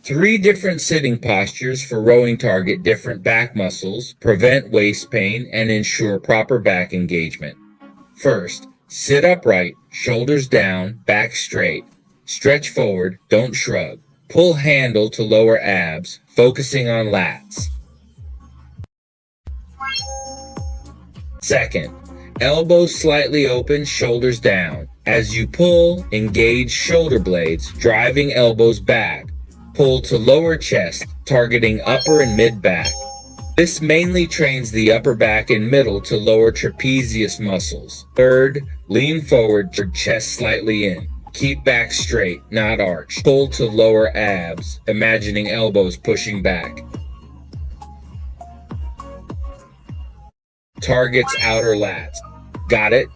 3 different sitting postures for rowing target different back muscles, prevent waist pain, and ensure proper back engagement. First, sit upright, shoulders down, back straight. Stretch forward, don't shrug. Pull handle to lower abs, focusing on lats. Second, elbows slightly open, shoulders down. As you pull, engage shoulder blades, driving elbows back. Pull to lower chest, targeting upper and mid back. This mainly trains the upper back and middle to lower trapezius muscles. Third, lean forward, chest slightly in. Keep back straight, not arched. Pull to lower abs, imagining elbows pushing back. Targets outer lats. Got it?